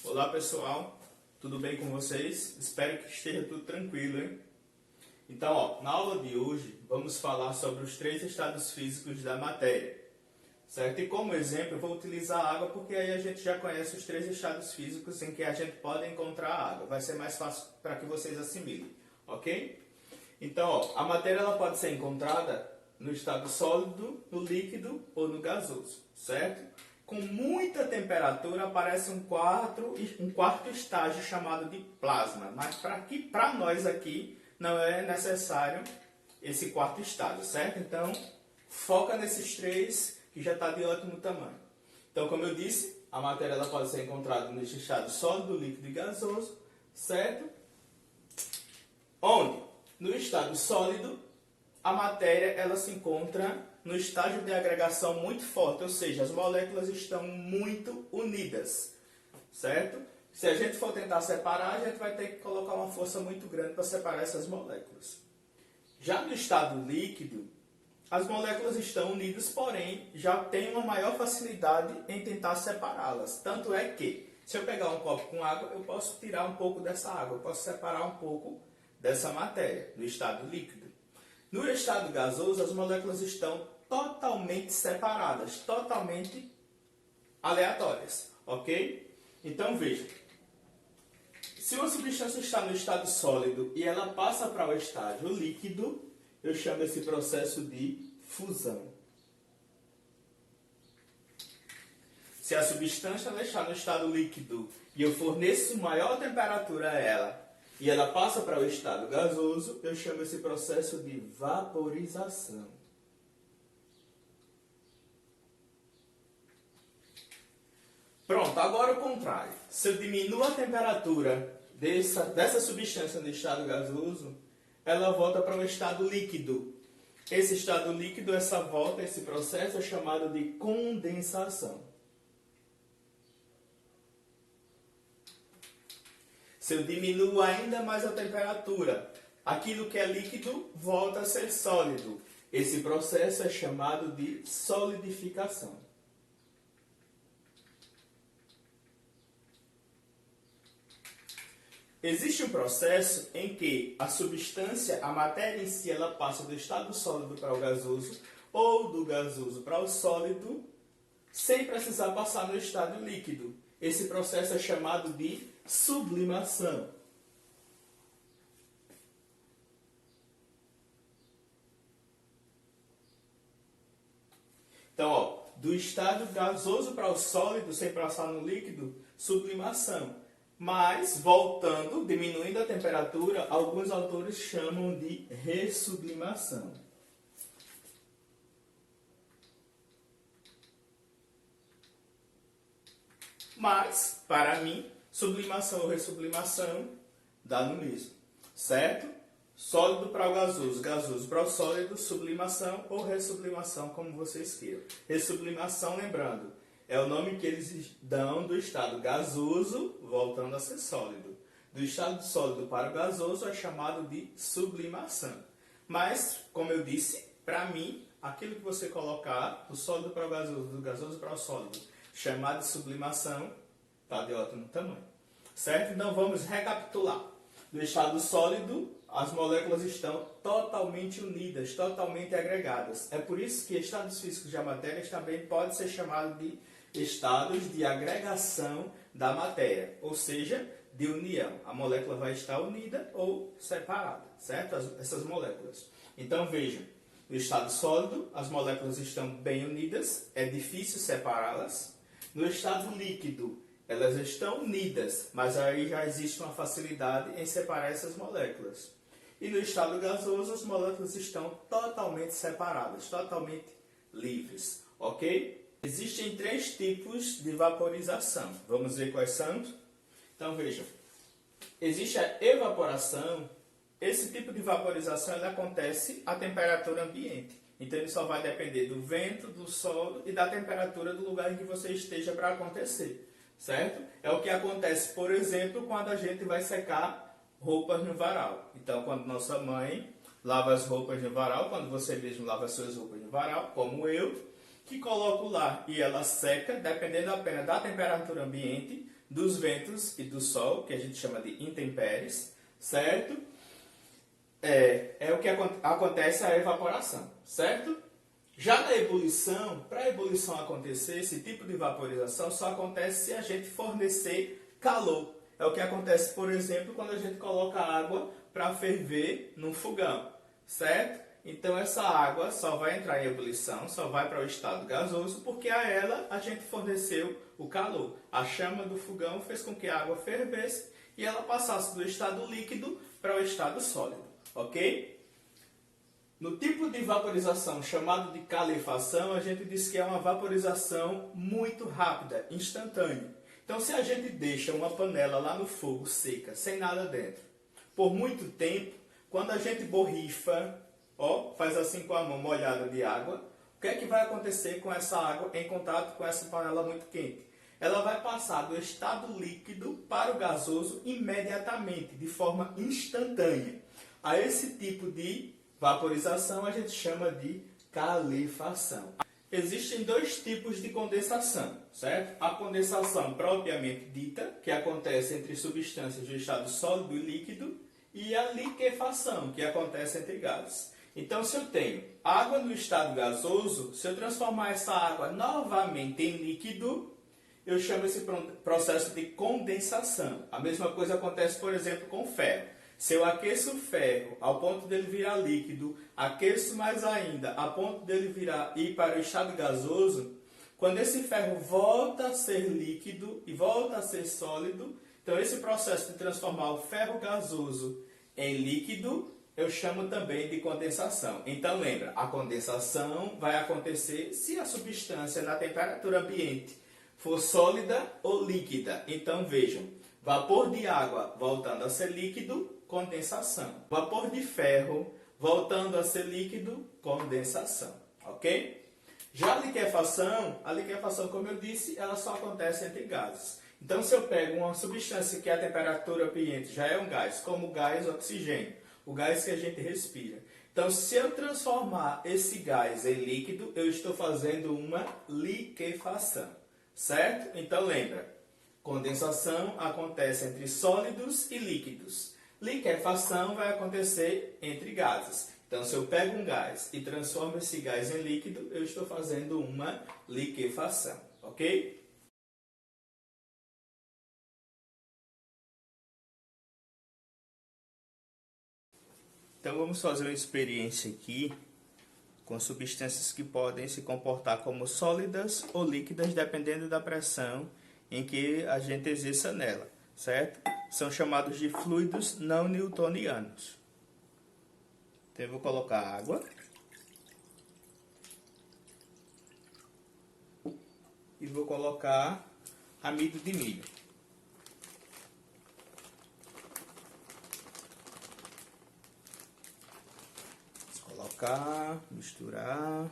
Olá pessoal, tudo bem com vocês? Espero que esteja tudo tranquilo, hein? Então, na aula de hoje vamos falar sobre os 3 estados físicos da matéria, certo? E como exemplo eu vou utilizar a água porque aí a gente já conhece os 3 estados físicos em que a gente pode encontrar a água. Vai ser mais fácil para que vocês assimilem, ok? Então, a matéria ela pode ser encontrada no estado sólido, no líquido ou no gasoso, certo? Com muita temperatura aparece um quarto estágio chamado de plasma, mas para nós aqui não é necessário esse quarto estágio, certo? Então, foca nesses 3 que já está de ótimo tamanho. Então, como eu disse, a matéria ela pode ser encontrada no estado sólido, líquido e gasoso, certo? Onde? No estado sólido, a matéria ela se encontra no estágio de agregação muito forte, ou seja, as moléculas estão muito unidas, certo? Se a gente for tentar separar, a gente vai ter que colocar uma força muito grande para separar essas moléculas. Já no estado líquido, as moléculas estão unidas, porém, já tem uma maior facilidade em tentar separá-las. Tanto é que, se eu pegar um copo com água, eu posso tirar um pouco dessa água, eu posso separar um pouco dessa matéria, no estado líquido. No estado gasoso, as moléculas estão totalmente separadas, totalmente aleatórias, ok? Então veja, se uma substância está no estado sólido e ela passa para o estágio líquido, eu chamo esse processo de fusão. Se a substância está no estado líquido e eu forneço maior temperatura a ela, e ela passa para o estado gasoso, eu chamo esse processo de vaporização. Pronto, agora o contrário. Se eu diminuo a temperatura dessa substância no estado gasoso, ela volta para o estado líquido. Esse estado líquido, esse processo é chamado de condensação. Se eu diminuo ainda mais a temperatura, aquilo que é líquido volta a ser sólido. Esse processo é chamado de solidificação. Existe um processo em que a substância, a matéria em si, ela passa do estado sólido para o gasoso ou do gasoso para o sólido, sem precisar passar no estado líquido. Esse processo é chamado de sublimação. Então, do estado gasoso para o sólido, sem passar no líquido, sublimação. Mas, voltando, diminuindo a temperatura, alguns autores chamam de ressublimação. Mas, para mim, sublimação ou ressublimação dá no mesmo, certo? Sólido para o gasoso, gasoso para o sólido, sublimação ou ressublimação, como vocês queiram. Ressublimação, lembrando, é o nome que eles dão do estado gasoso, voltando a ser sólido. Do estado sólido para o gasoso é chamado de sublimação. Mas, como eu disse, para mim, aquilo que você colocar do sólido para o gasoso, do gasoso para o sólido, chamado de sublimação, está de ótimo tamanho. Certo? Então vamos recapitular. No estado sólido, as moléculas estão totalmente unidas, totalmente agregadas. É por isso que estados físicos da matéria também podem ser chamados de estados de agregação da matéria, ou seja, de união. A molécula vai estar unida ou separada, certo? Essas moléculas. Então vejam, no estado sólido, as moléculas estão bem unidas, é difícil separá-las. No estado líquido, elas estão unidas, mas aí já existe uma facilidade em separar essas moléculas. E no estado gasoso, as moléculas estão totalmente separadas, totalmente livres, ok? Existem 3 tipos de vaporização. Vamos ver quais são? Então vejam, existe a evaporação. Esse tipo de vaporização ela acontece à temperatura ambiente. Então ele só vai depender do vento, do solo e da temperatura do lugar em que você esteja para acontecer, certo? É o que acontece, por exemplo, quando a gente vai secar roupas no varal. Então, quando nossa mãe lava as roupas no varal, quando você mesmo lava as suas roupas no varal, como eu, que coloco lá e ela seca, dependendo apenas da temperatura ambiente, dos ventos e do sol, que a gente chama de intempéries, certo? É o que acontece a evaporação, certo? Já na ebulição, para a ebulição acontecer, esse tipo de vaporização só acontece se a gente fornecer calor. É o que acontece, por exemplo, quando a gente coloca água para ferver num fogão, certo? Então essa água só vai entrar em ebulição, só vai para o estado gasoso, porque a ela a gente forneceu o calor. A chama do fogão fez com que a água fervesse e ela passasse do estado líquido para o estado sólido, ok? No tipo de vaporização chamado de calefação, a gente diz que é uma vaporização muito rápida, instantânea. Então, se a gente deixa uma panela lá no fogo seca, sem nada dentro, por muito tempo, quando a gente borrifa, faz assim com a mão molhada de água, o que é que vai acontecer com essa água em contato com essa panela muito quente? Ela vai passar do estado líquido para o gasoso imediatamente, de forma instantânea. A esse tipo de vaporização a gente chama de calefação. Existem dois tipos de condensação, certo? A condensação propriamente dita, que acontece entre substâncias do estado sólido e líquido, e a liquefação, que acontece entre gases. Então, se eu tenho água no estado gasoso, se eu transformar essa água novamente em líquido, eu chamo esse processo de condensação. A mesma coisa acontece, por exemplo, com ferro. Se eu aqueço o ferro ao ponto dele virar líquido, aqueço mais ainda a ponto dele ir para o estado gasoso, quando esse ferro volta a ser líquido e volta a ser sólido, então esse processo de transformar o ferro gasoso em líquido, eu chamo também de condensação. Então lembra, a condensação vai acontecer se a substância na temperatura ambiente for sólida ou líquida. Então vejam, vapor de água voltando a ser líquido, condensação. Vapor de ferro voltando a ser líquido, condensação. Ok? Já a liquefação, como eu disse, ela só acontece entre gases. Então, se eu pego uma substância que a temperatura ambiente já é um gás, como o gás oxigênio, o gás que a gente respira. Então, se eu transformar esse gás em líquido, eu estou fazendo uma liquefação. Certo? Então, lembra, condensação acontece entre sólidos e líquidos. Liquefação vai acontecer entre gases. Então, se eu pego um gás e transformo esse gás em líquido, eu estou fazendo uma liquefação, ok? Então, vamos fazer uma experiência aqui com substâncias que podem se comportar como sólidas ou líquidas, dependendo da pressão em que a gente exerça nela, certo? São chamados de fluidos não newtonianos. Então eu vou colocar água e vou colocar amido de milho. Vou colocar, misturar.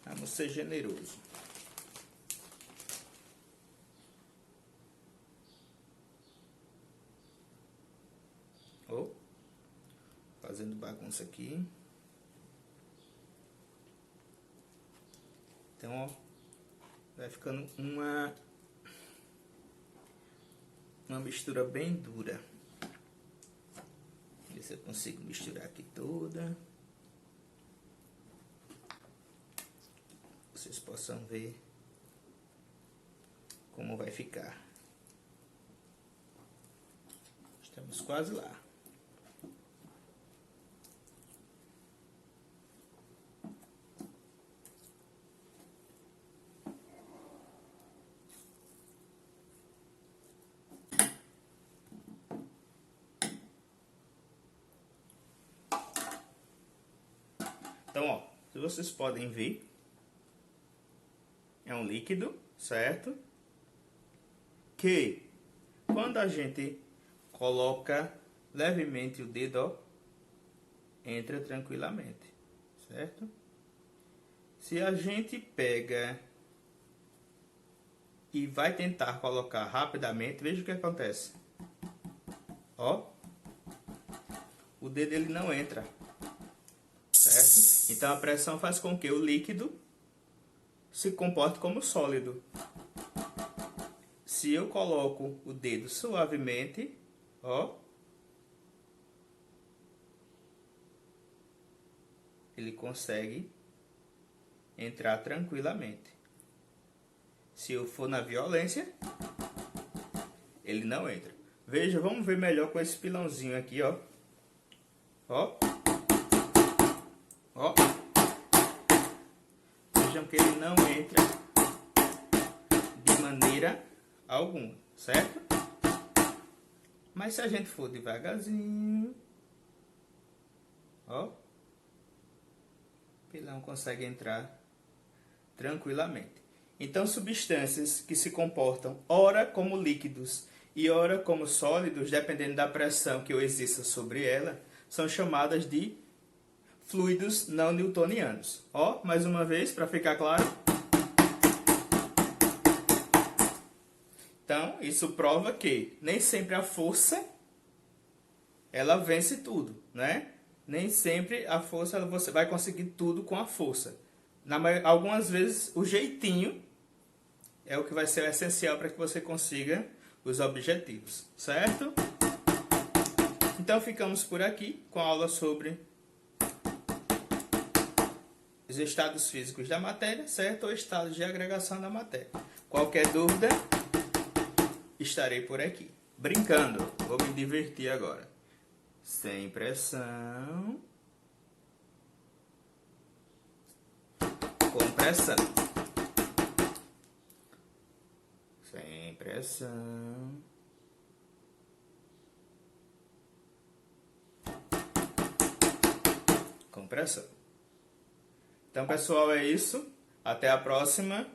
Vamos ser generoso. Fazendo bagunça aqui. Então, vai ficando uma mistura bem dura. Ver se eu consigo misturar aqui toda. Vocês possam ver como vai ficar. Estamos quase lá. Então, se vocês podem ver, é um líquido, certo? Que quando a gente coloca levemente o dedo, entra tranquilamente, certo? Se a gente pega e vai tentar colocar rapidamente, veja o que acontece. Ó, o dedo ele não entra, certo? Então a pressão faz com que o líquido se comporte como sólido. Se eu coloco o dedo suavemente, ó, ele consegue entrar tranquilamente. Se eu for na violência, ele não entra. Veja, vamos ver melhor com esse pilãozinho aqui, ó. Ó. Ó. Vejam que ele não entra de maneira alguma, certo? Mas se a gente for devagarzinho, ó, o pilão consegue entrar tranquilamente. Então, substâncias que se comportam ora como líquidos e ora como sólidos, dependendo da pressão que eu exerça sobre ela, são chamadas de fluidos não newtonianos. Ó, mais uma vez, para ficar claro. Então, isso prova que nem sempre a força ela vence tudo, né? Nem sempre a força você vai conseguir tudo com a força. Algumas vezes o jeitinho é o que vai ser essencial para que você consiga os objetivos, certo? Então ficamos por aqui com a aula sobre os estados físicos da matéria, certo? Ou estados de agregação da matéria. Qualquer dúvida, estarei por aqui. Brincando, vou me divertir agora. Sem pressão. Com pressão. Sem pressão. Com pressão. Então, pessoal, é isso. Até a próxima.